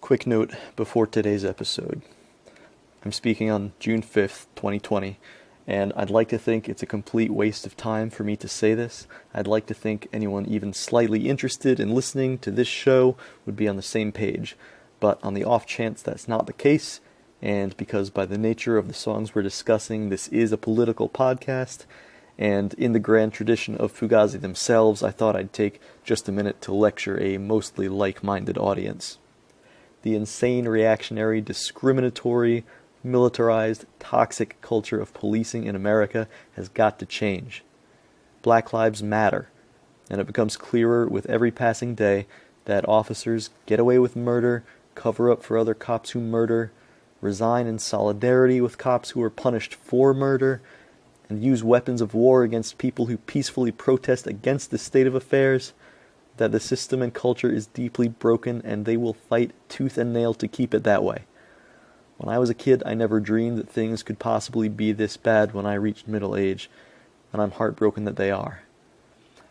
Quick note before today's episode. I'm speaking on June 5th, 2020, and I'd like to think it's a complete waste of time for me to say this. I'd like to think anyone even slightly interested in listening to this show would be on the same page. But on the off chance that's not the case, and because by the nature of the songs we're discussing, this is a political podcast, and in the grand tradition of Fugazi themselves, I thought I'd take just a minute to lecture a mostly like-minded audience. The insane, reactionary, discriminatory, militarized, toxic culture of policing in America has got to change. Black lives matter, and it becomes clearer with every passing day that officers get away with murder, cover up for other cops who murder, resign in solidarity with cops who are punished for murder, and use weapons of war against people who peacefully protest against the state of affairs, that the system and culture is deeply broken and they will fight tooth and nail to keep it that way. When I was a kid, I never dreamed that things could possibly be this bad when I reached middle age, and I'm heartbroken that they are.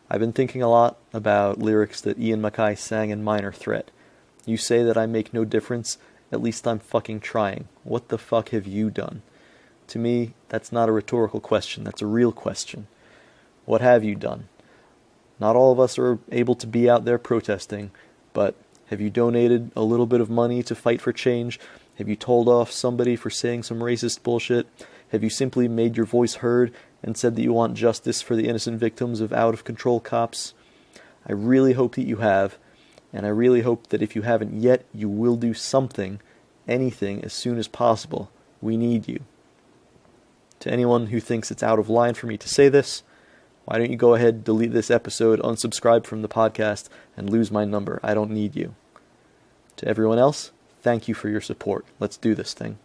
I've been thinking a lot about lyrics that Ian MacKaye sang in Minor Threat. You say that I make no difference, at least I'm fucking trying. What the fuck have you done? To me, that's not a rhetorical question, that's a real question. What have you done? Not all of us are able to be out there protesting, but have you donated a little bit of money to fight for change? Have you told off somebody for saying some racist bullshit? Have you simply made your voice heard and said that you want justice for the innocent victims of out-of-control cops? I really hope that you have, and I really hope that if you haven't yet, you will do something, anything, as soon as possible. We need you. To anyone who thinks it's out of line for me to say this, why don't you go ahead, delete this episode, unsubscribe from the podcast, and lose my number? I don't need you. To everyone else, thank you for your support. Let's do this thing.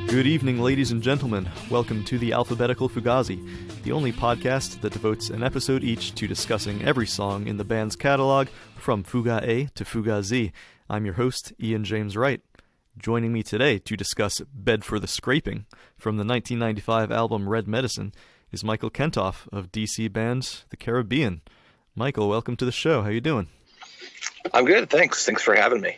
Good evening, ladies and gentlemen. Welcome to the Alphabetical Fugazi, the only podcast that devotes an episode each to discussing every song in the band's catalog, from Fuga A to Fuga Z. I'm your host, Ian James Wright. Joining me today to discuss Bed for the Scraping from the 1995 album Red Medicine is Michael Kentoff of DC band The Caribbean. Michael, welcome to the show. How you doing? I'm good, thanks. Thanks for having me.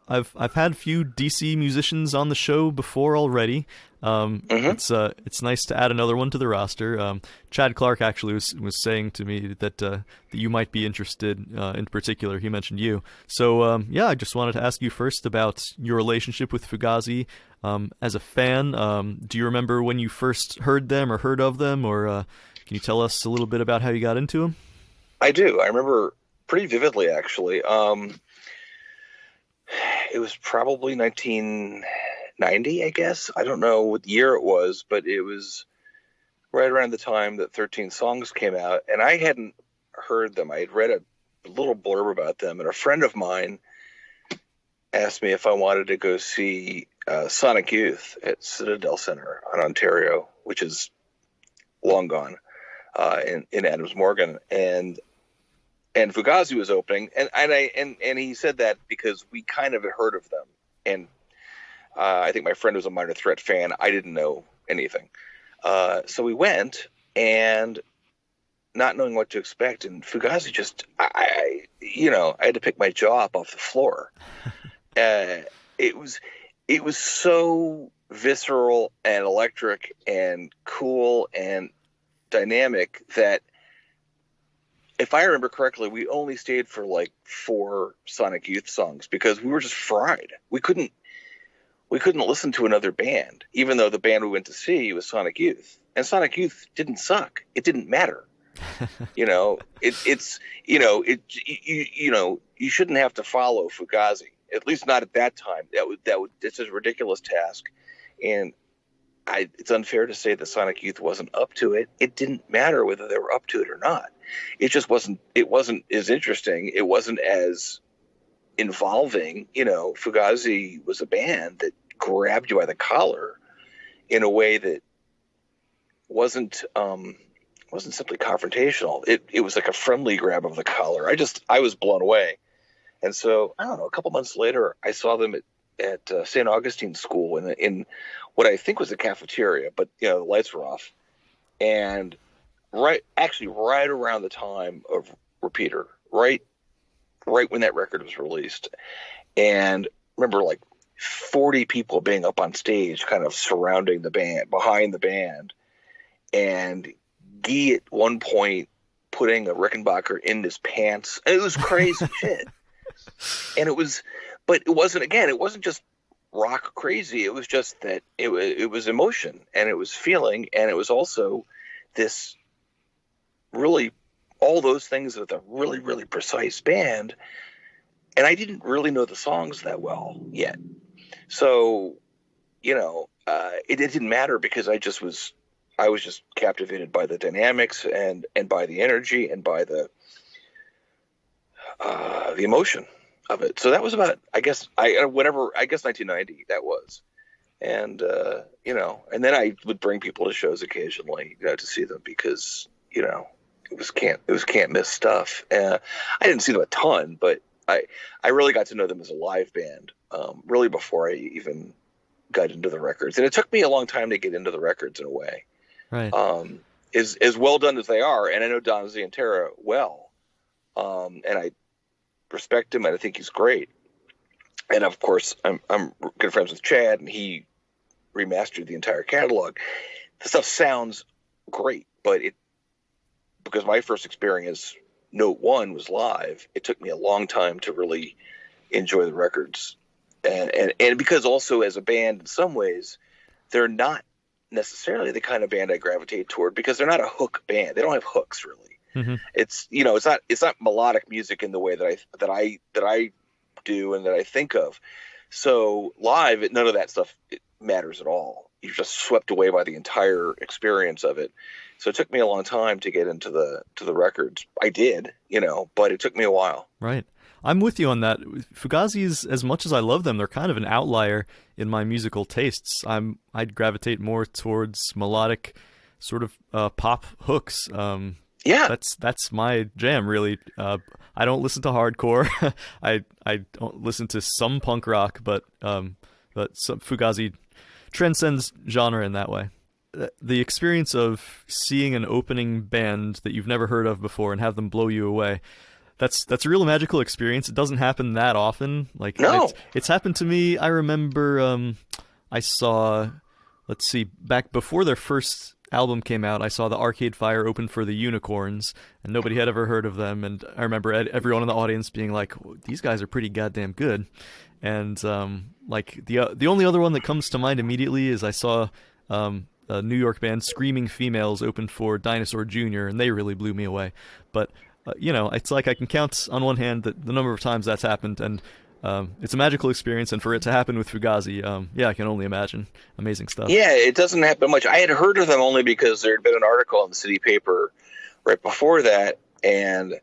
I've had a few DC musicians on the show before already. It's nice to add another one to the roster. Chad Clark actually was saying to me that you might be interested in particular. He mentioned you. So I just wanted to ask you first about your relationship with Fugazi as a fan. Do you remember when you first heard them or heard of them, or can you tell us a little bit about how you got into them? I do. I remember pretty vividly, actually. It was probably 1990, I guess. I don't know what year it was, but it was right around the time that 13 Songs came out, and I hadn't heard them. I had read a little blurb about them, and a friend of mine asked me if I wanted to go see Sonic Youth at Citadel Center on Ontario, which is long gone, in Adams Morgan, and Fugazi was opening, and he said that because we kind of had heard of them, and I think my friend was a Minor Threat fan. I didn't know anything, so we went, and not knowing what to expect, and Fugazi just, I had to pick my jaw up off the floor. It was so visceral and electric and cool and dynamic that, if I remember correctly, we only stayed for like 4 Sonic Youth songs because we were just fried. We couldn't listen to another band, even though the band we went to see was Sonic Youth. And Sonic Youth didn't suck. It didn't matter. You shouldn't have to follow Fugazi, at least not at that time. It's a ridiculous task. And it's unfair to say that Sonic Youth wasn't up to it. It didn't matter whether they were up to it or not. It just wasn't as interesting. It wasn't as involving. Fugazi was a band that grabbed you by the collar in a way that wasn't simply confrontational. It was like a friendly grab of the collar. I was blown away. And so, I don't know, a couple months later, I saw them at St. Augustine's School in what I think was a cafeteria, but the lights were off. and right around the time of Repeater, right when that record was released. And remember, like 40 people being up on stage, kind of surrounding the band, behind the band, and Guy at one point putting a Rickenbacker in his pants. It was crazy shit. And but it wasn't just rock crazy. It was just that it was emotion, and it was feeling, and it was also this really, all those things with a really, really precise band. And I didn't really know the songs that well yet. So, it didn't matter, because I was just captivated by the dynamics and by the energy and by the emotion of it. So that was about, I guess 1990 that was. And, and then I would bring people to shows occasionally, to see them, because, it was can't miss stuff. I didn't see them a ton, but I really got to know them as a live band, really before I even got into the records. And it took me a long time to get into the records, in a way. Right. As well done as they are, and I know Don Zientara well, and I respect him, and I think he's great. And of course, I'm good friends with Chad, and he remastered the entire catalog. The stuff sounds great, but because my first experience, Note 1, was live, it took me a long time to really enjoy the records. And because also, as a band, in some ways, they're not necessarily the kind of band I gravitate toward, because they're not a hook band. They don't have hooks, really. Mm-hmm. It's not melodic music in the way that I do and that I think of. So live, none of that stuff matters at all. You're just swept away by the entire experience of it. So it took me a long time to get into the records. I did, but it took me a while. Right. I'm with you on that. Fugazis, as much as I love them, they're kind of an outlier in my musical tastes. I'd gravitate more towards melodic, sort of pop hooks. Yeah, that's my jam, really. I don't listen to hardcore. I don't listen to some punk rock, but some Fugazi transcends genre in that way. The experience of seeing an opening band that you've never heard of before and have them blow you away, that's a real magical experience. It doesn't happen that often. Like, no. It's happened to me. I remember I saw, back before their first album came out, I saw the Arcade Fire open for the Unicorns, and nobody had ever heard of them. And I remember everyone in the audience being like, "These guys are pretty goddamn good." And the only other one that comes to mind immediately is I saw a New York band, Screaming Females, open for Dinosaur Jr., and they really blew me away. But it's like I can count on one hand the number of times that's happened, and it's a magical experience, and for it to happen with Fugazi, I can only imagine. Amazing stuff. Yeah, it doesn't happen much. I had heard of them only because there had been an article in the city paper right before that, and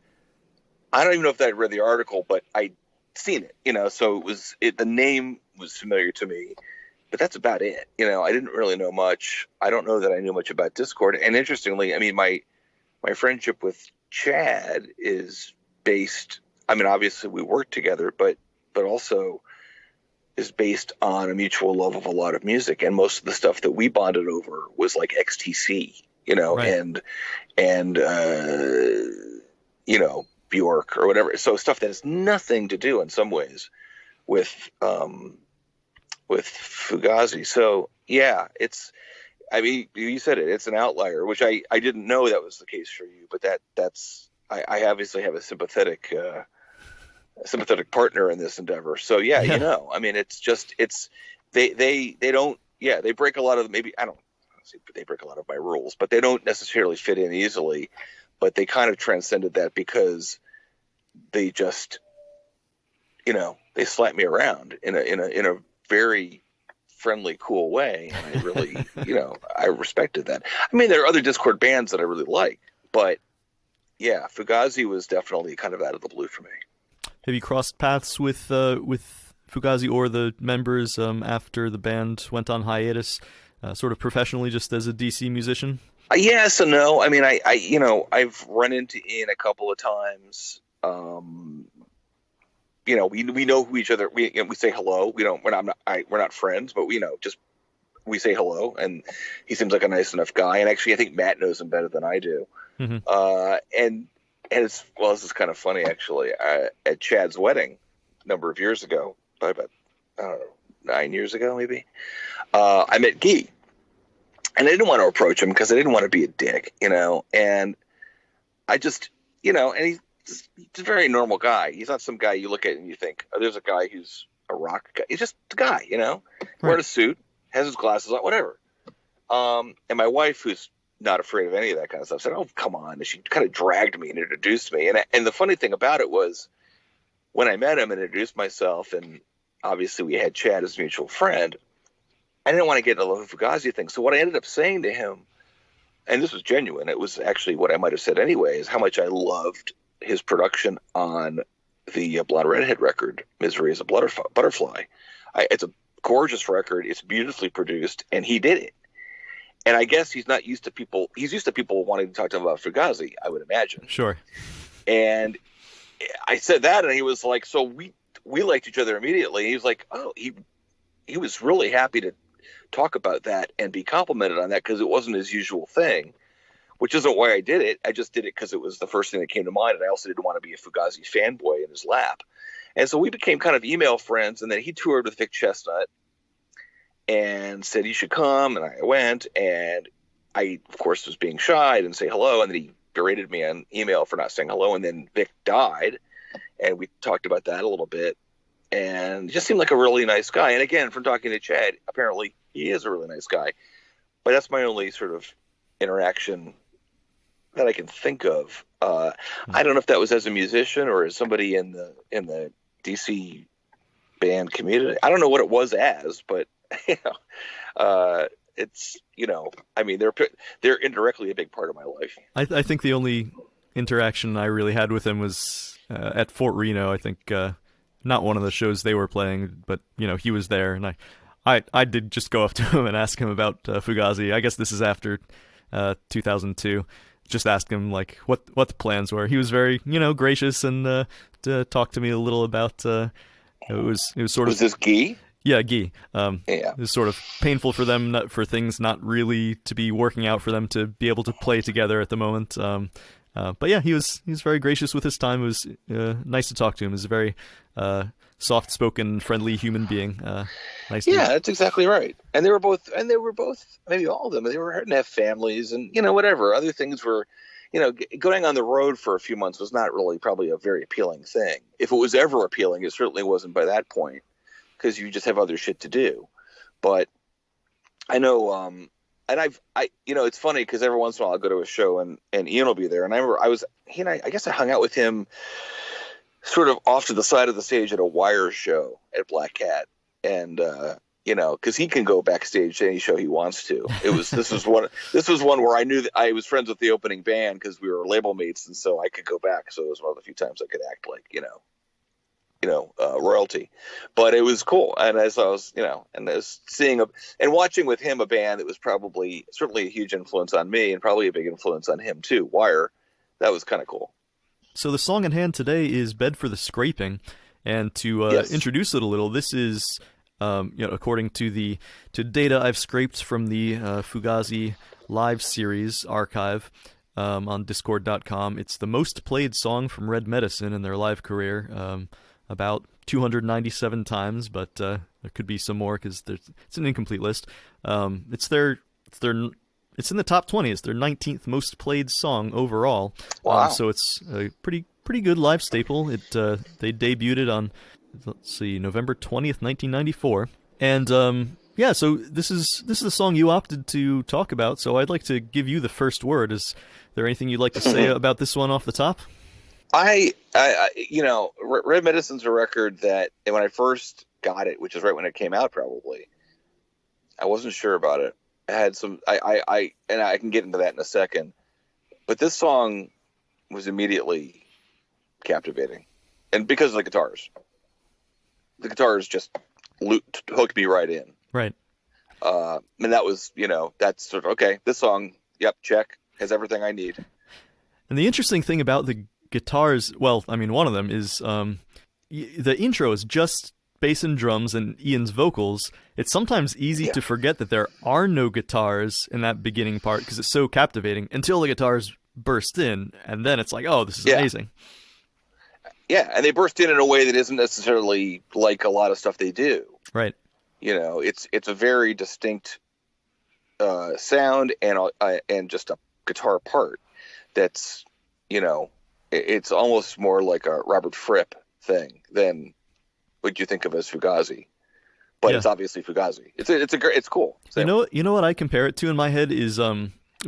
I don't even know if I'd read the article, but I'd seen it, so the name was familiar to me, but that's about it. I didn't really know much. I don't know that I knew much about Discord. And interestingly, I mean, my friendship with Chad is based, obviously we work together, but also is based on a mutual love of a lot of music. And most of the stuff that we bonded over was like XTC, right. and Bjork or whatever. So stuff that has nothing to do in some ways with Fugazi. So yeah, you said it, it's an outlier, which I didn't know that was the case for you, but I obviously have a sympathetic partner in this endeavor. So yeah. They break a lot of, maybe, I don't say they break a lot of my rules, but they don't necessarily fit in easily, but they kind of transcended that because they just, they slap me around in a very friendly, cool way. And I really, I respected that. There are other Discord bands that I really like, but yeah, Fugazi was definitely kind of out of the blue for me. Have you crossed paths with Fugazi or the members after the band went on hiatus, sort of professionally, just as a DC musician? Yes and no. I've run into Ian a couple of times. We know who each other. We say hello. We're not friends, but we just we say hello, and he seems like a nice enough guy. And actually, I think Matt knows him better than I do. Mm-hmm. And it's, well, this is kind of funny actually. At Chad's wedding a number of years ago, probably about, I don't know, 9 years ago maybe, I met Guy, and I didn't want to approach him because I didn't want to be a dick, and I just, and he's a very normal guy. He's not some guy you look at and you think, oh, there's a guy who's a rock guy. He's just a guy, wearing a suit, has his glasses on, whatever. And my wife, who's not afraid of any of that kind of stuff, said, oh, come on. And she kind of dragged me and introduced me. And the funny thing about it was, when I met him and introduced myself, and obviously we had Chad as a mutual friend, I didn't want to get into the Fugazi thing. So what I ended up saying to him, and this was genuine, it was actually what I might have said anyway, is how much I loved his production on the Blonde Redhead record, Misery is a Butterfly. It's a gorgeous record. It's beautifully produced, and he did it. And I guess he's used to people wanting to talk to him about Fugazi, I would imagine. Sure. And I said that, and he was like, so we liked each other immediately. He was like, oh, he was really happy to talk about that and be complimented on that, because it wasn't his usual thing, which isn't why I did it. I just did it because it was the first thing that came to mind, and I also didn't want to be a Fugazi fanboy in his lap. And so we became kind of email friends, and then he toured with Vic Chestnut and said, you should come, and I went, and I, of course, was being shy, I didn't say hello, and then he berated me on email for not saying hello, and then Vic died, and we talked about that a little bit, and he just seemed like a really nice guy. And again, from talking to Chad, apparently he is a really nice guy, but that's my only sort of interaction that I can think of. I don't know if that was as a musician or as somebody in the DC band community. I don't know what it was as, but it's, I mean, they're indirectly a big part of my life. I think the only interaction I really had with him was at Fort Reno. I think not one of the shows they were playing, but he was there, and I did just go up to him and ask him about Fugazi. I guess this is after 2002. Just asked him like what the plans were. He was very gracious and to talk to me a little about. It was sort of. Was this Guy? Yeah, Guy. Yeah. It was sort of painful for them, for things not really to be working out for them to be able to play together at the moment. But yeah, he was very gracious with his time. It was nice to talk to him. He was a very soft-spoken, friendly human being. Nice. Yeah, that's exactly right. And they were both, maybe all of them, they were starting to have families and whatever. Other things were, going on the road for a few months was not really probably a very appealing thing. If it was ever appealing, it certainly wasn't by that point, because you just have other shit to do. But I know, and it's funny because every once in a while I'll go to a show and Ian will be there. And I remember I guess I hung out with him sort of off to the side of the stage at a Wire show at Black Cat. And, because he can go backstage to any show he wants to. This was one where I knew that I was friends with the opening band because we were label mates. And so I could go back. So it was one of the few times I could act like, royalty, but it was cool. And as I was, and as seeing and watching with him a band that was certainly a huge influence on me and probably a big influence on him too, Wire, that was kind of cool. So the song in hand today is Bed for the Scraping, and to introduce it a little, this is, according to data I've scraped from the Fugazi live series archive on Discord.com, it's the most played song from Red Medicine in their live career. About 297 times, but there could be some more because it's an incomplete list. It's in the top 20. It's their 19th most played song overall. Wow! So it's a pretty good live staple. They debuted it on November 20th, 1994, and so this is the song you opted to talk about. So I'd like to give you the first word. Is there anything you'd like to say about this one off the top? Red Medicine's a record that when I first got it, which is right when it came out, probably, I wasn't sure about it. I had some, I can get into that in a second, but this song was immediately captivating, and because of the guitars just hooked me right in. Right. And that was, that's sort of, okay, this song, yep, check, has everything I need. And the interesting thing about the guitars, well, I mean, one of them is the intro is just bass and drums and Ian's vocals, it's sometimes easy to forget that there are no guitars in that beginning part because it's so captivating until the guitars burst in, and then it's like, oh, this is amazing. Yeah, and they burst in a way that isn't necessarily like a lot of stuff they do. Right. It's a very distinct sound and just a guitar part that's, it's almost more like a Robert Fripp thing than what you think of as Fugazi, but it's obviously Fugazi. It's cool. You know what I compare it to in my head is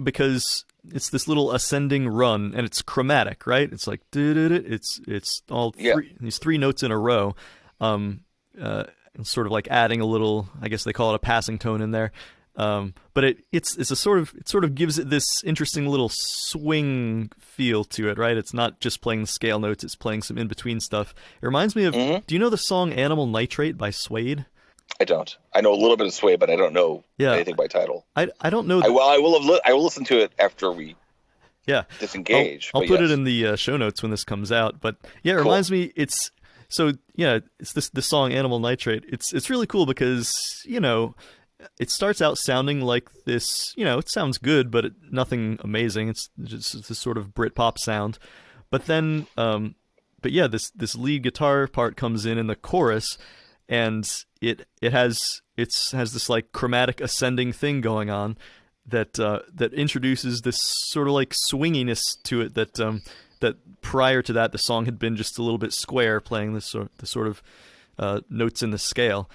because it's this little ascending run and it's chromatic, right? It's like it's all these three notes in a row, sort of like adding a little, I guess they call it a passing tone in there. But it sort of gives it this interesting little swing feel to it, right? It's not just playing the scale notes; it's playing some in between stuff. It reminds me of. Do you know the song "Animal Nitrate" by Suede? I don't. I know a little bit of Suede, but I don't know anything by title. I don't know. I will listen to it after we disengage. I'll put it in the show notes when this comes out. But yeah, it reminds me. It's the song "Animal Nitrate." It's really cool because it starts out sounding like this, it sounds good, but nothing amazing. It's just this sort of Britpop sound. But then, this lead guitar part comes in the chorus, and it has this like chromatic ascending thing going on that introduces this sort of like swinginess to it that prior to that the song had been just a little bit square, playing the sort of notes in the scale.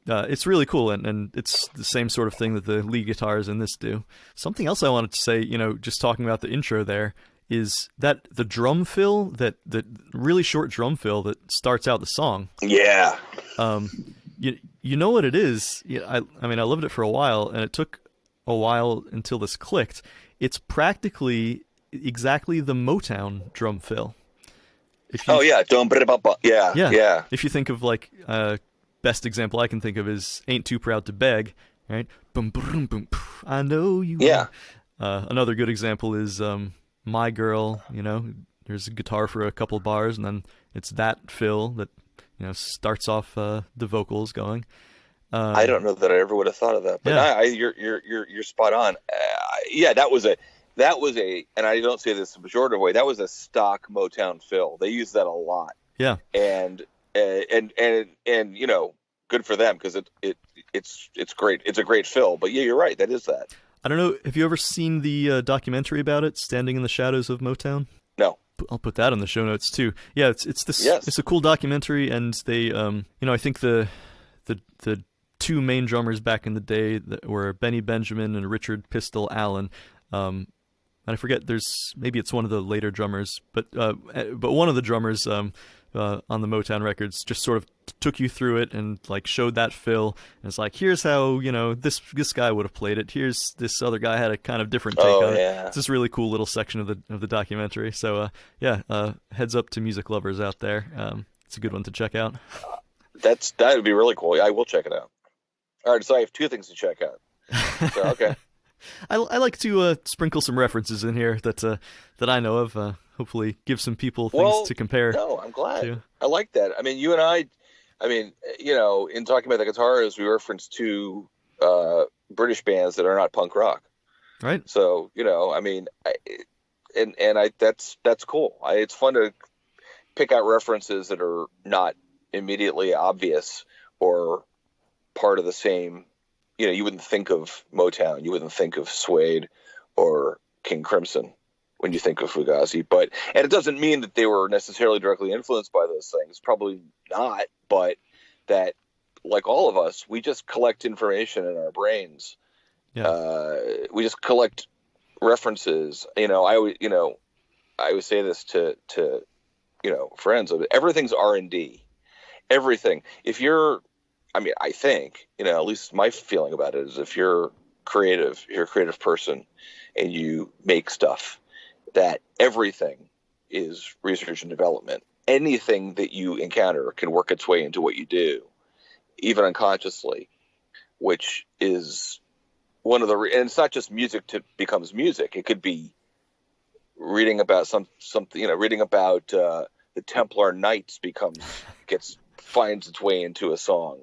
It's really cool, and it's the same sort of thing that the lead guitars in this do. Something else I wanted to say, just talking about the intro there, is that the drum fill, that really short drum fill that starts out the song. Yeah. You know what it is? I loved it for a while, and it took a while until this clicked. It's practically exactly the Motown drum fill. Yeah. Yeah. If you think of like... best example I can think of is "Ain't Too Proud to Beg," right? Boom, boom, boom. I know you. Yeah. Another good example is "My Girl." There's a guitar for a couple bars, and then it's that fill that starts off the vocals going. I don't know that I ever would have thought of that, but you're spot on. That was a, and I don't say this in a pejorative way. That was a stock Motown fill. They use that a lot. Yeah. And good for them because it's great. It's a great fill. But yeah, you're right. That is that. I don't know. Have you ever seen the documentary about it, "Standing in the Shadows of Motown"? No. I'll put that in the show notes too. Yeah, it's this. Yes. It's a cool documentary, and they I think the two main drummers back in the day that were Benny Benjamin and Richard Pistol Allen. And I forget. Maybe it's one of the later drummers, but one of the drummers. On the Motown records just sort of took you through it and like showed that fill, and it's like, here's how this guy would have played it, here's this other guy had a kind of different take on it. It's this really cool little section of the documentary. So heads up to music lovers out there. It's a good one to check out. That would be really cool. I will check it out. All right, so I have two things to check out. So, okay. I like to sprinkle some references in here that I know of. Hopefully give some people things to compare. No, I'm glad. I like that. I mean, you and I, in talking about the guitars, we referenced two British bands that are not punk rock. Right. So, that's cool. It's fun to pick out references that are not immediately obvious or part of the same. You wouldn't think of Motown, you wouldn't think of Suede or King Crimson when you think of Fugazi, and it doesn't mean that they were necessarily directly influenced by those things. Probably not, but that, like all of us, we just collect information in our brains. Yeah. We just collect references. I always say this to friends. Everything's R&D. Everything. I think, at least my feeling about it is, if you're creative, you're a creative person, and you make stuff, that everything is research and development. Anything that you encounter can work its way into what you do, even unconsciously, which is one of the, and it's not just music becomes music. It could be reading about something, reading about the Templar Knights gets finds its way into a song.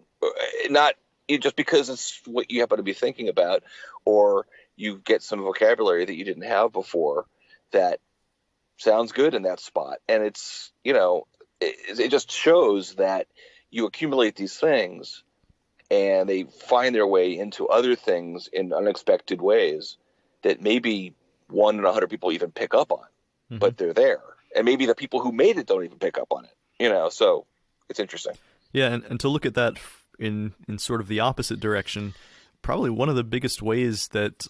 Not just because it's what you happen to be thinking about, or you get some vocabulary that you didn't have before that sounds good in that spot. And it's, it just shows that you accumulate these things and they find their way into other things in unexpected ways that maybe 1 in 100 people even pick up on, but they're there. And maybe the people who made it don't even pick up on it, so it's interesting. Yeah, and to look at that in sort of the opposite direction, probably one of the biggest ways that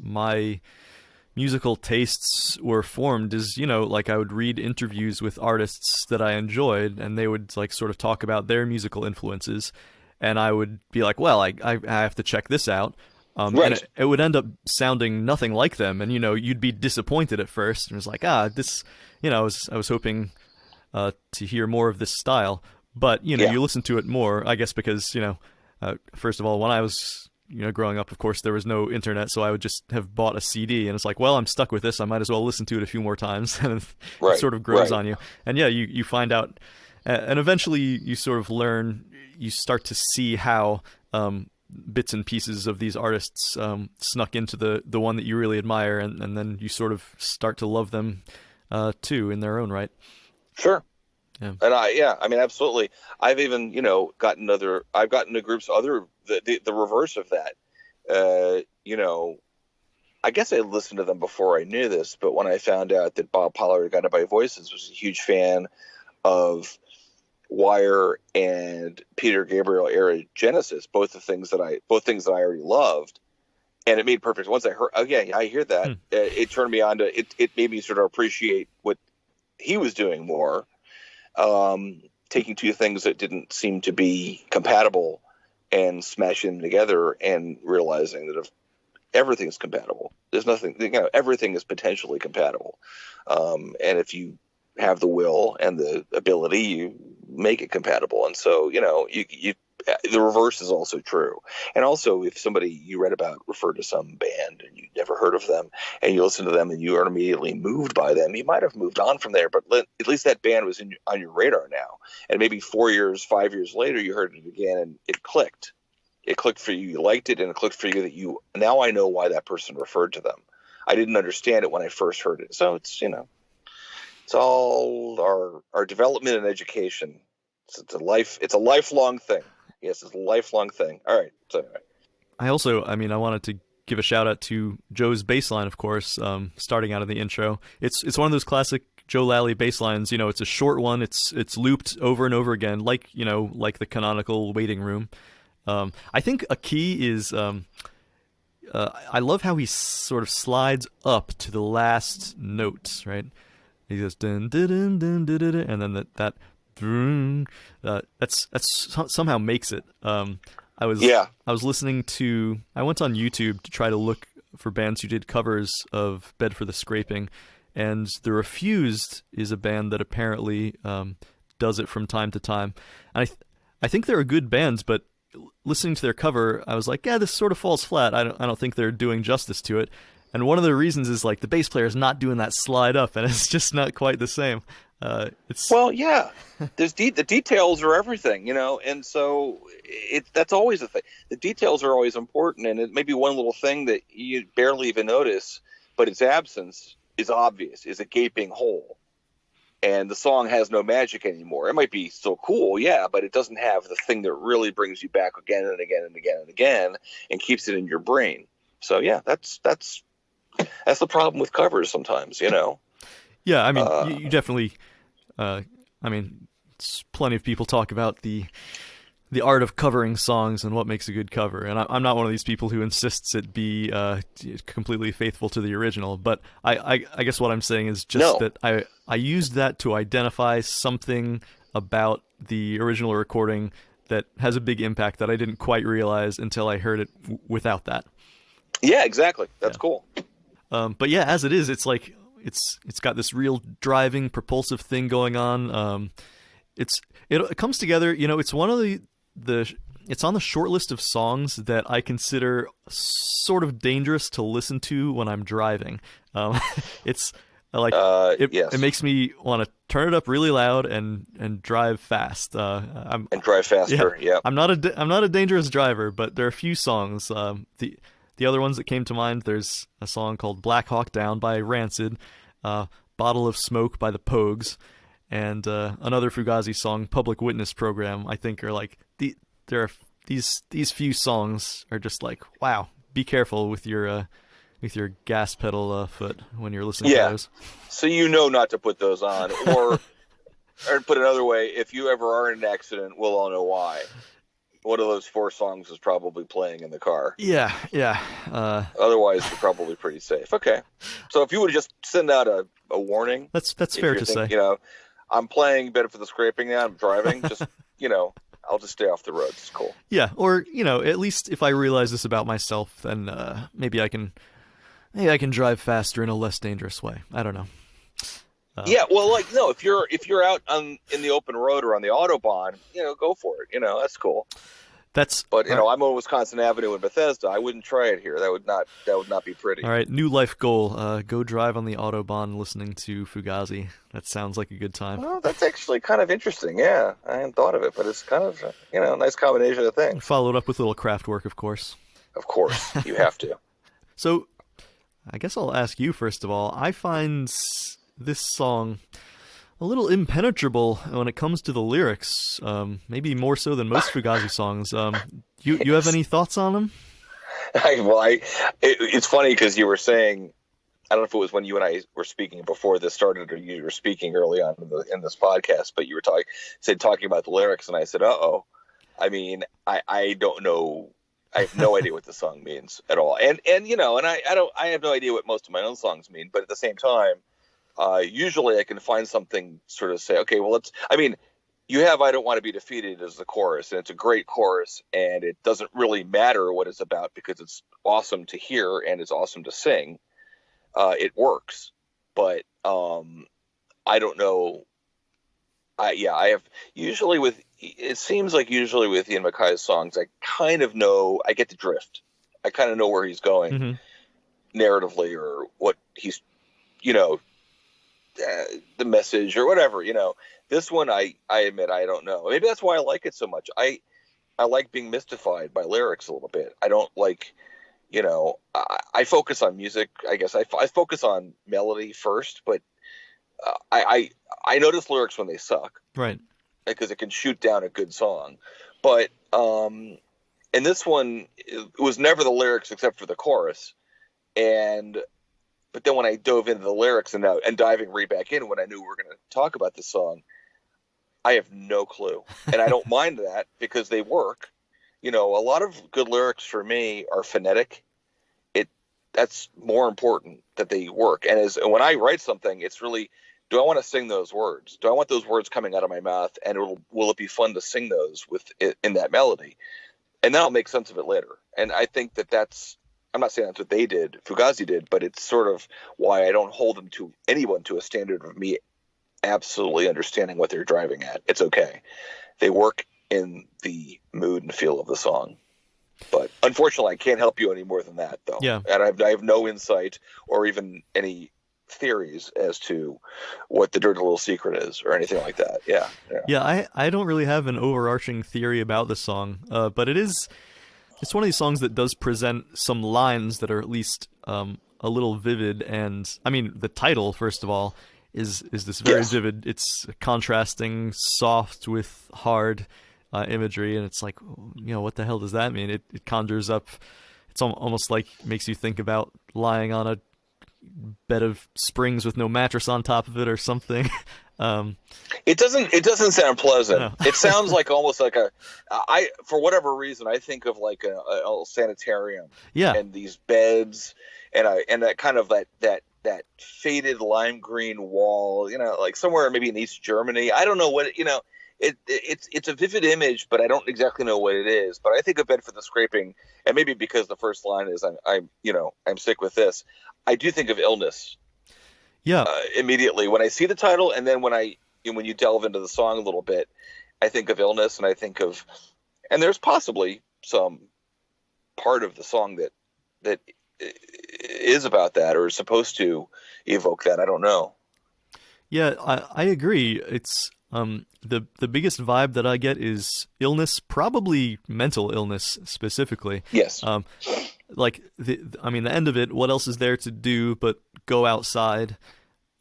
my musical tastes were formed is, like I would read interviews with artists that I enjoyed, and they would like sort of talk about their musical influences, and I would be like, well, I have to check this out. Right. And it would end up sounding nothing like them, and you'd be disappointed at first, and it was like, this, I was hoping to hear more of this style, but you listen to it more, I guess, because first of all, when I was growing up, of course, there was no internet, so I would just have bought a CD, and it's like, well, I'm stuck with this, I might as well listen to it a few more times, and it sort of grows on you, and you find out, and eventually you sort of learn, you start to see how bits and pieces of these artists snuck into the one that you really admire, and then you sort of start to love them too in their own right. Sure. Yeah. And I mean, absolutely. I've even, gotten into groups, the reverse of that. I guess I listened to them before I knew this, but when I found out that Bob Pollard, Guided by Voices, was a huge fan of Wire and Peter Gabriel era Genesis, both things that I already loved, and it made perfect. Once I heard, I hear that, it turned me on to it. It made me sort of appreciate what he was doing more, taking two things that didn't seem to be compatible and smashing them together, and realizing that if everything's compatible, there's nothing. Everything is potentially compatible, and if you have the will and the ability, you make it compatible. And so, the reverse is also true. And also, if somebody you read about referred to some band and you never heard of them, and you listen to them and you are immediately moved by them, you might have moved on from there, but at least that band was on your radar now. And maybe 4 years, 5 years later, you heard it again and it clicked. It clicked for you. You liked it, and it clicked for you that now I know why that person referred to them. I didn't understand it when I first heard it. So it's, it's all our development and education. It's a lifelong thing. Yes, it's a lifelong thing. All right. So anyway. I wanted to give a shout out to Joe's bass line, of course, starting out of the intro. It's one of those classic Joe Lally bass lines. It's a short one. It's looped over and over again, like the canonical Waiting Room. I think a key is I love how he sort of slides up to the last note, right? He goes dun dun dun dun dun dun, and then that's somehow makes it. I was listening to. I went on YouTube to try to look for bands who did covers of "Bed for the Scraping," and The Refused is a band that apparently does it from time to time. And I think they're a good band, but listening to their cover, I was like, yeah, this sort of falls flat. I don't think they're doing justice to it. And one of the reasons is like the bass player is not doing that slide up, and it's just not quite the same. There's the details are everything, and so that's always the thing. The details are always important, and it may be one little thing that you barely even notice, but its absence is obvious, is a gaping hole, and the song has no magic anymore. It might be still cool, but it doesn't have the thing that really brings you back again and again and again and again, and keeps it in your brain. So that's the problem with covers sometimes, Yeah, I mean, you definitely. Plenty of people talk about the art of covering songs and what makes a good cover, and I'm not one of these people who insists it be completely faithful to the original. But I guess what I'm saying is just that I used that to identify something about the original recording that has a big impact that I didn't quite realize until I heard it without that. Yeah, exactly. That's cool. But yeah, as it is, it's like it's got this real driving, propulsive thing going on. It comes together. It's one of it's on the short list of songs that I consider sort of dangerous to listen to when I'm driving. It's Like it. Yes. It makes me want to turn it up really loud and drive fast. And drive faster. Yeah. I'm not a dangerous driver, but there are a few songs. The other ones that came to mind. There's a song called "Black Hawk Down" by Rancid, "Bottle of Smoke" by the Pogues, and another Fugazi song, "Public Witness Program." I think are like these few songs are just like, wow. Be careful with your gas pedal foot when you're listening to those. So not to put those on, or put another way, if you ever are in an accident, we'll all know why. One of those 4 songs is probably playing in the car. Yeah. Otherwise, you're probably pretty safe. Okay. So if you would just send out a warning. That's fair to say. I'm playing Better for the Scraping now, I'm driving, just, I'll just stay off the road. It's cool. Yeah, or, at least if I realize this about myself, then maybe I can drive faster in a less dangerous way. I don't know. If you're out in the open road or on the Autobahn, go for it. That's cool. But I'm on Wisconsin Avenue in Bethesda. I wouldn't try it here. That would not be pretty. All right, new life goal: go drive on the Autobahn, listening to Fugazi. That sounds like a good time. Well, that's actually kind of interesting. Yeah, I hadn't thought of it, but it's kind of a nice combination of things. Followed up with a little craft work, of course. Of course, you have to. So, I guess I'll ask you first of all. I find this song a little impenetrable when it comes to the lyrics, maybe more so than most Fugazi songs. You have any thoughts on them? It's funny because you were saying, I don't know if it was when you and I were speaking before this started, or you were speaking early on in this podcast, but you were talking about the lyrics, and I said, "Uh-oh." I mean, I don't know. I have no idea what the song means at all, and I have no idea what most of my own songs mean, but at the same time. Usually I can find something sort of say, okay, well, you have "I Don't Want to Be Defeated" as the chorus, and it's a great chorus, and it doesn't really matter what it's about because it's awesome to hear and it's awesome to sing. It works, but I don't know. I have usually it seems like usually with Ian MacKay's songs, I kind of know, I get the drift. I kind of know where he's going narratively or what he's, the message or whatever, This one, I admit, I don't know. Maybe that's why I like it so much. I like being mystified by lyrics a little bit. I don't like, I focus on music. I guess I focus on melody first, but I notice lyrics when they suck, right? Because it can shoot down a good song. But and this one, it was never the lyrics except for the chorus, But then when I dove into the lyrics and diving right back in when I knew we were going to talk about this song, I have no clue. And I don't mind that because they work. A lot of good lyrics for me are phonetic. That's more important that they work. And when I write something, it's really, do I want to sing those words? Do I want those words coming out of my mouth? And will it be fun to sing those in that melody? And then I'll make sense of it later. And I think that's, I'm not saying that's what they did, Fugazi did, but it's sort of why I don't hold anyone to a standard of me absolutely understanding what they're driving at. It's okay. They work in the mood and feel of the song. But unfortunately, I can't help you any more than that, though. Yeah. And I have no insight or even any theories as to what the dirty little secret is or anything like that. Yeah. I don't really have an overarching theory about the song, but it's one of these songs that does present some lines that are at least a little vivid. And I mean, the title, first of all, is this very vivid. It's contrasting soft with hard imagery, and it's like, what the hell does that mean? It conjures up. It's almost like makes you think about lying on a bed of springs with no mattress on top of it or something. It doesn't sound pleasant. No. It sounds like almost like for whatever reason, I think of like a sanitarium. Yeah. And these beds and that kind of that faded lime green wall, like somewhere maybe in East Germany. I don't know what it's a vivid image, but I don't exactly know what it is. But I think of Bed for the Scraping, and maybe because the first line is I'm sick with this. I do think of illness. Yeah. Immediately when I see the title, and then when you delve into the song a little bit, I think of illness, and I think of, and there's possibly some part of the song that is about that or is supposed to evoke that. I don't know. Yeah, I agree. It's the biggest vibe that I get is illness, probably mental illness specifically. Yes. Like I mean, the end of it. What else is there to do but go outside?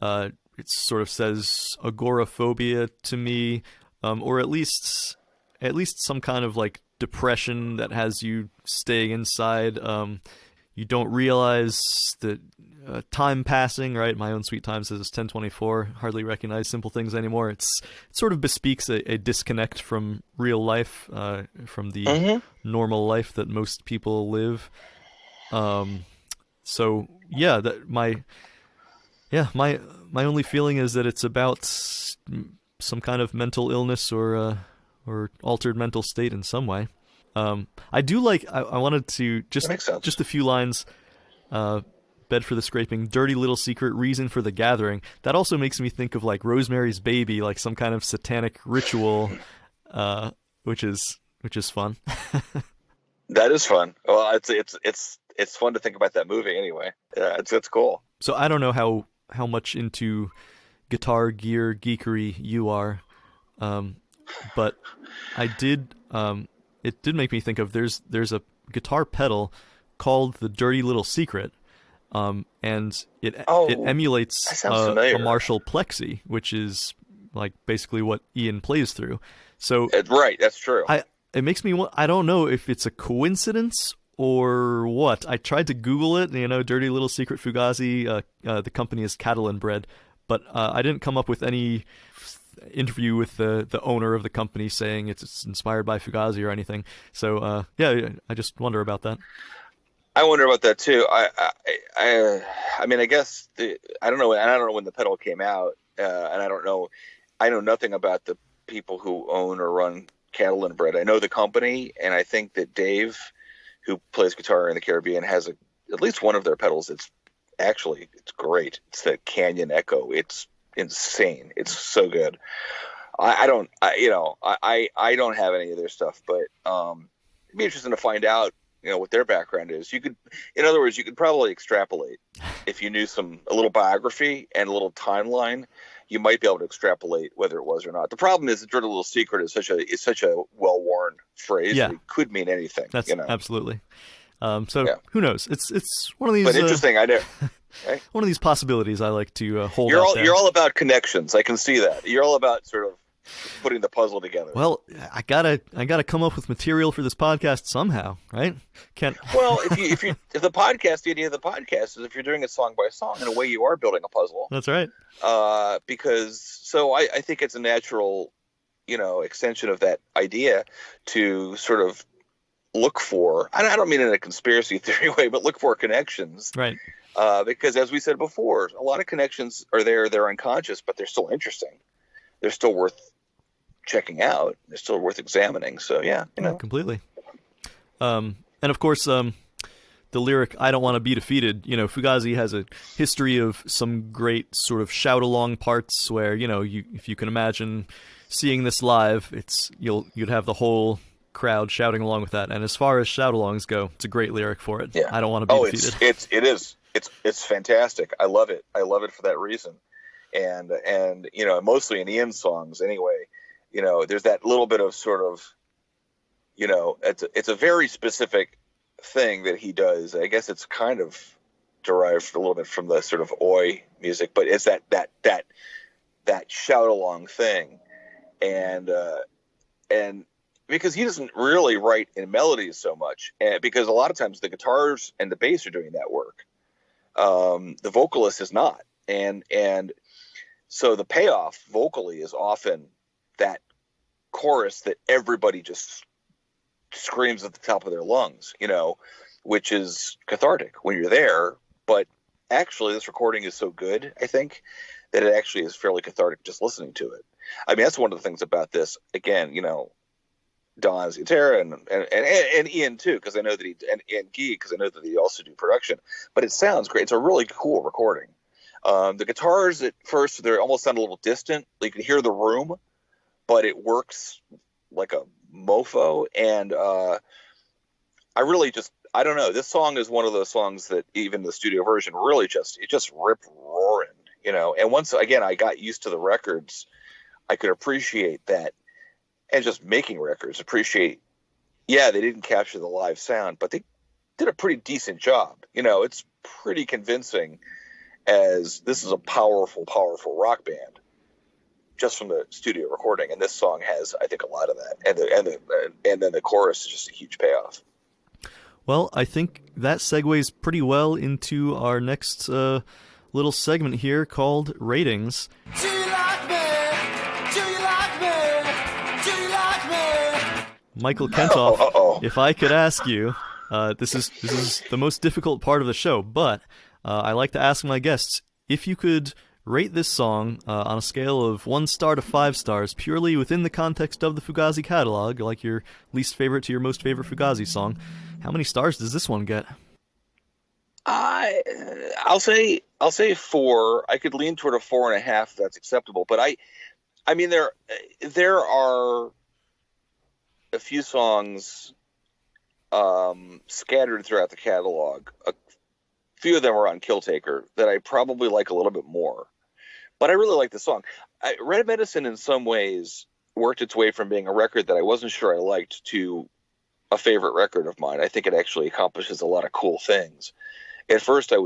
It sort of says agoraphobia to me, or at least some kind of like depression that has you staying inside. You don't realize that time passing, right? My own sweet time says it's 10:24. Hardly recognize simple things anymore. It sort of bespeaks a disconnect from real life, from the normal life that most people live. So yeah, my only feeling is that it's about some kind of mental illness or altered mental state in some way. I do like. I wanted to just a few lines. Bed for the scraping, dirty little secret, reason for the gathering. That also makes me think of like Rosemary's Baby, like some kind of satanic ritual, which is fun. That is fun. Well, it's fun to think about that movie anyway. Yeah, it's cool. So I don't know how much into guitar gear geekery you are, but I did. It did make me think of there's a guitar pedal called the Dirty Little Secret, and it emulates a Marshall Plexi, which is like basically what Ian plays through. So right, that's true. It makes me want. I don't know if it's a coincidence or what. I tried to Google it. Dirty Little Secret Fugazi. The company is Catalan Bread, but I didn't come up with any interview with the owner of the company saying it's inspired by Fugazi or anything. So yeah, I just wonder about that. I wonder about that too. I mean, I guess I don't know, and I don't know when the pedal came out, and I don't know. I know nothing about the people who own or run Catalan Bread. I know the company, and I think that Dave, who plays guitar in the Caribbean, has at least one of their pedals. It's great. It's the Canyon Echo. It's insane. It's so good. I don't have any of their stuff, but it'd be interesting to find out, what their background is. In other words, you could probably extrapolate if you knew a little biography and a little timeline. You might be able to extrapolate whether it was or not. The problem is the Dirty Little Secret is such a well-worn phrase. Yeah. That it could mean anything. That's absolutely. Who knows? It's one of these. But interesting. I know. Right? One of these possibilities I like to hold. You're out all about connections. I can see that. You're all about sort of putting the puzzle together. Well, I gotta come up with material for this podcast somehow, right? Well, if the podcast, the idea of the podcast is if you're doing it song by song, in a way you are building a puzzle. That's right. I think it's a natural, extension of that idea to sort of look for. I don't mean in a conspiracy theory way, but look for connections. Right. Because as we said before, a lot of connections are there. They're unconscious, but they're still interesting. They're still worth checking out. They're still worth examining. So yeah, completely. And of course, the lyric "I don't want to be defeated." Fugazi has a history of some great sort of shout along parts where if you can imagine seeing this live, you'd have the whole crowd shouting along with that. And as far as shout alongs go, it's a great lyric for it. Yeah. I don't want to be defeated. It is. It's fantastic. I love it. I love it for that reason. And mostly in Ian's songs anyway, there's that little bit of sort of, it's a very specific thing that he does. I guess it's kind of derived a little bit from the sort of oi music, but it's that shout along thing. And because he doesn't really write in melodies so much, and because a lot of times the guitars and the bass are doing that work. The vocalist is not. And so the payoff vocally is often that chorus that everybody just screams at the top of their lungs, which is cathartic when you're there. But actually this recording is so good, I think, that it actually is fairly cathartic just listening to it. I mean, that's one of the things about this, again, Don's guitar and Ian too, because I know that and Guy, because I know that he also do production. But it sounds great. It's a really cool recording. The guitars at first, they almost sound a little distant. You can hear the room, but it works like a mofo. And I I don't know. This song is one of those songs that even the studio version really just ripped roaring, And once again, I got used to the records, I could appreciate that, and just making records, appreciate. Yeah, they didn't capture the live sound, but they did a pretty decent job. It's pretty convincing, as this is a powerful, powerful rock band, just from the studio recording, and this song has, I think, a lot of that, and then the chorus is just a huge payoff. Well, I think that segues pretty well into our next little segment here called Ratings. Do you like me? Do you like me? Do you like me? Michael Kentoff, if I could ask you, this is the most difficult part of the show, but I like to ask my guests, if you could rate this song on a scale of 1 star to 5 stars, purely within the context of the Fugazi catalog, like your least favorite to your most favorite Fugazi song, how many stars does this one get? I'll say 4. I could lean toward a 4.5 if that's acceptable. But I mean, there are a few songs scattered throughout the catalog. A few of them are on Kill Taker that I probably like a little bit more. But I really like the song. Red Medicine in some ways worked its way from being a record that I wasn't sure I liked to a favorite record of mine. I think it actually accomplishes a lot of cool things. At first I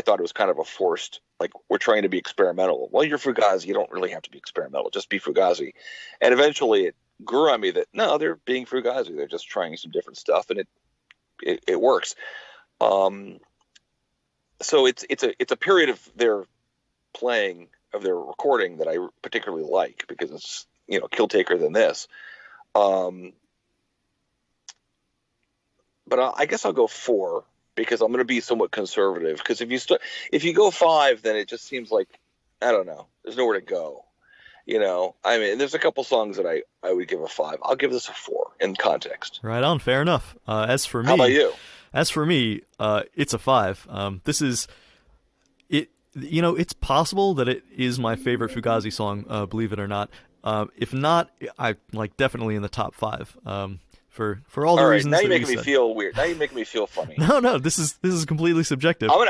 thought it was kind of a forced, like, we're trying to be experimental. Well, you're Fugazi, you don't really have to be experimental, just be Fugazi. And eventually it grew on me that no, they're being Fugazi, they're just trying some different stuff, and it works. So it's a period of their playing, of their recording, that I particularly like, because it's, Kill Taker than this. But I guess I'll go 4, because I'm going to be somewhat conservative. Because if you go 5, then it just seems like, I don't know, there's nowhere to go. I mean, there's a couple songs that I would give a 5. I'll give this a 4 in context. Right on, fair enough. As for me, how about you? As for me, it's a 5. This is it. It's possible that it is my favorite Fugazi song, believe it or not. If not, I definitely in the top 5. For all the reasons. Now you're that making me feel weird. Now you're making me feel funny. No, this is completely subjective. How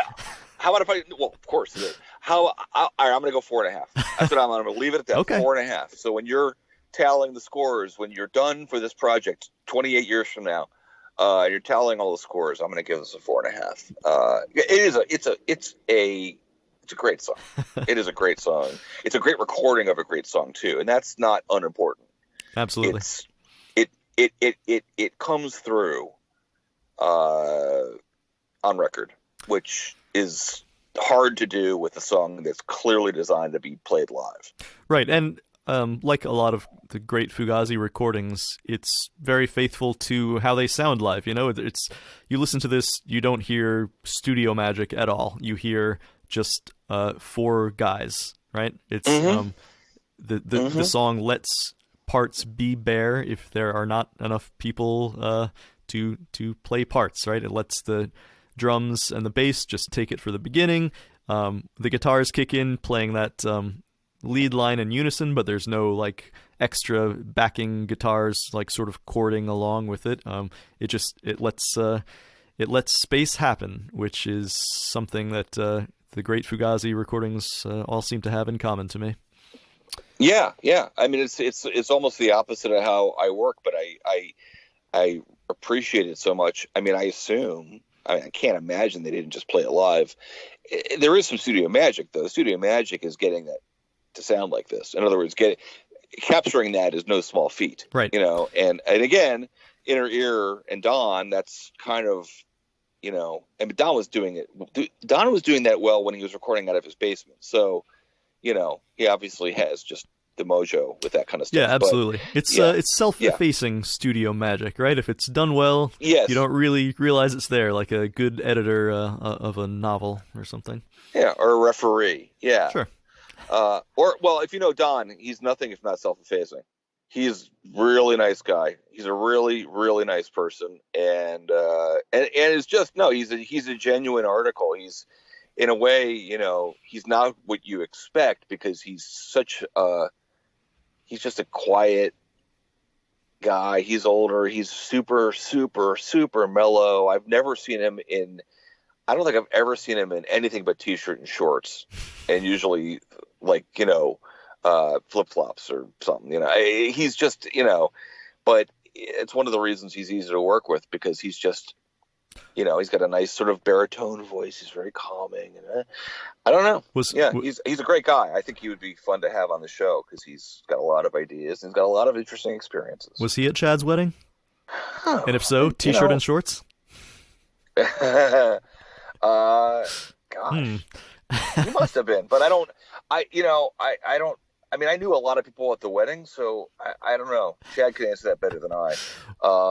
about if I? Well, of course it is. All right, I'm going to go 4.5. That's what I'm going to leave it at that. Okay. 4.5. So when you're tallying the scores, when you're done for this project 28 years from now, you're tallying all the scores, I'm going to give this a 4.5. It's a great song. It is a great song. It's a great recording of a great song too, and that's not unimportant. Absolutely. It comes through on record, which is hard to do with a song that's clearly designed to be played live. Right, and like a lot of the great Fugazi recordings, it's very faithful to how they sound live. It's you listen to this, you don't hear studio magic at all. You hear just 4 guys, right? It's the song lets parts be bare if there are not enough people to play parts, right? It lets the drums and the bass just take it for the beginning. The guitars kick in, playing that lead line in unison, but there's no extra backing guitars sort of chording along with it. It lets space happen, which is something that the great Fugazi recordings all seem to have in common to me. Yeah. I mean, it's almost the opposite of how I work, but I appreciate it so much. I mean, I can't imagine they didn't just play it live. There is some studio magic, though. Studio magic is getting that to sound like this. In other words, capturing that is no small feat, right? And again, Inner Ear and Don, that's kind of, and Don was doing it. Don was doing that well when he was recording out of his basement. So, he obviously has just the mojo with that kind of stuff. Yeah, absolutely. But, it's self-effacing studio magic, right? If it's done well, yes, you don't really realize it's there, like a good editor of a novel or something. Yeah, or a referee. Yeah, sure. If you know Don, he's nothing if not self-effacing. He's a really nice guy. He's a really, really nice person, and it's just he's a genuine article. He's, in a way, he's not what you expect, because he's just a quiet, guy. He's older. He's super, super, super mellow. I've never seen him I don't think I've ever seen him in anything but t-shirt and shorts, and usually like, flip-flops or something, he's just, but it's one of the reasons he's easy to work with, because he's just, he's got a nice sort of baritone voice. He's very calming. And I don't know. He's a great guy. I think he would be fun to have on the show, because he's got a lot of ideas and he's got a lot of interesting experiences. Was he at Chad's wedding? And if so, t-shirt and shorts? Gosh, he must have been, but I knew a lot of people at the wedding, so I don't know. Chad could answer that better than I.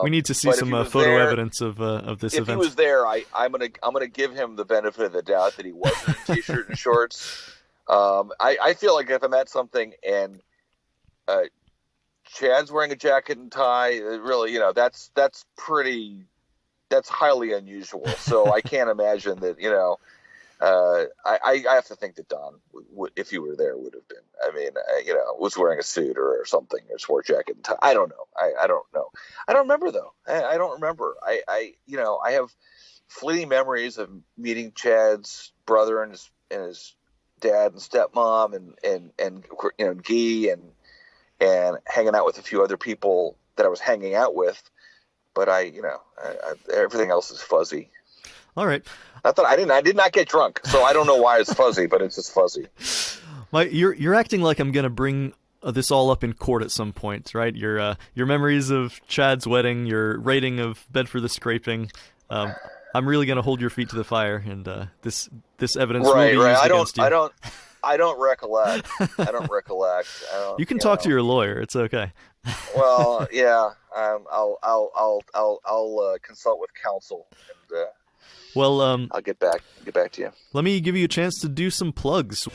We need to see some photo evidence of this event. If he was there, I'm gonna give him the benefit of the doubt that he wasn't in t-shirt and shorts. I feel like if I'm at something and Chad's wearing a jacket and tie, really, that's highly unusual. So I can't imagine that, I have to think that Don, if you were there, would have been. I mean, was wearing a suit or something, or wore a jacket and tie. I don't know. I don't know. I don't remember, though. I don't remember. I have fleeting memories of meeting Chad's brother and his dad and stepmom and Guy and hanging out with a few other people that I was hanging out with. But everything else is fuzzy. All right. I did not get drunk, so I don't know why it's fuzzy, but it's just fuzzy. You're acting like I'm gonna bring this all up in court at some point, right? Your memories of Chad's wedding, your rating of Bed for the Scraping. I'm really gonna hold your feet to the fire, and this evidence will be used against you. I don't recollect. You can talk to your lawyer. It's okay. Well, yeah. I'll consult with counsel, and I'll get back to you. Let me give you a chance to do some plugs.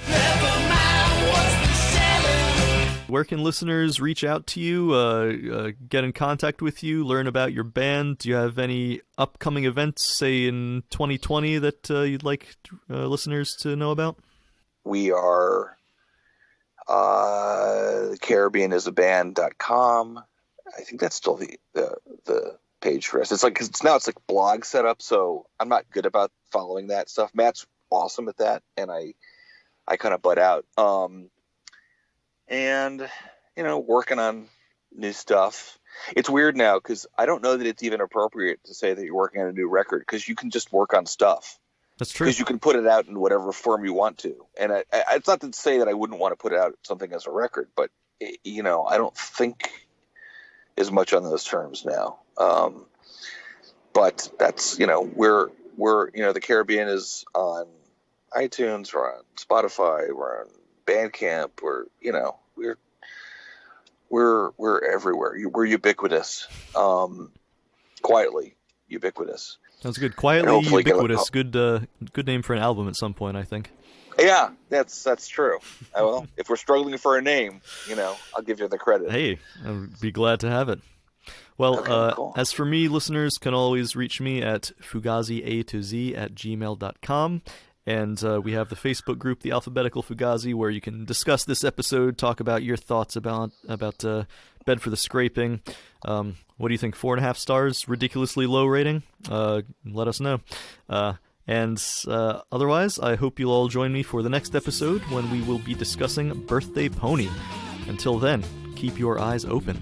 Where can listeners reach out to you, get in contact with you, learn about your band? Do you have any upcoming events, say in 2020, that you'd like listeners to know about? We are CaribbeanisAband.com. I think that's still the page for us. It's like blog setup, so I'm not good about following that stuff. Matt's awesome at that, and I kind of butt out. And working on new stuff. It's weird now, because I don't know that it's even appropriate to say that you're working on a new record, because you can just work on stuff. That's true. Because you can put it out in whatever form you want to. And it's not to say that I wouldn't want to put out something as a record, but I don't think as much on those terms now. But that's, we're the Caribbean is on iTunes, we're on Spotify, we're on Bandcamp, we're everywhere. We're ubiquitous. Quietly ubiquitous. That's good. Quietly ubiquitous. Good name for an album at some point, I think. Yeah, that's true. Well, if we're struggling for a name, I'll give you the credit. Hey, I'd be glad to have it. Well, okay, cool. As for me, listeners can always reach me at fugaziA2Z@gmail.com. And we have the Facebook group, the Alphabetical Fugazi, where you can discuss this episode, talk about your thoughts about Bed for the Scraping. What do you think? 4.5 stars? Ridiculously low rating? Let us know. And otherwise, I hope you'll all join me for the next episode, when we will be discussing Birthday Pony. Until then, keep your eyes open.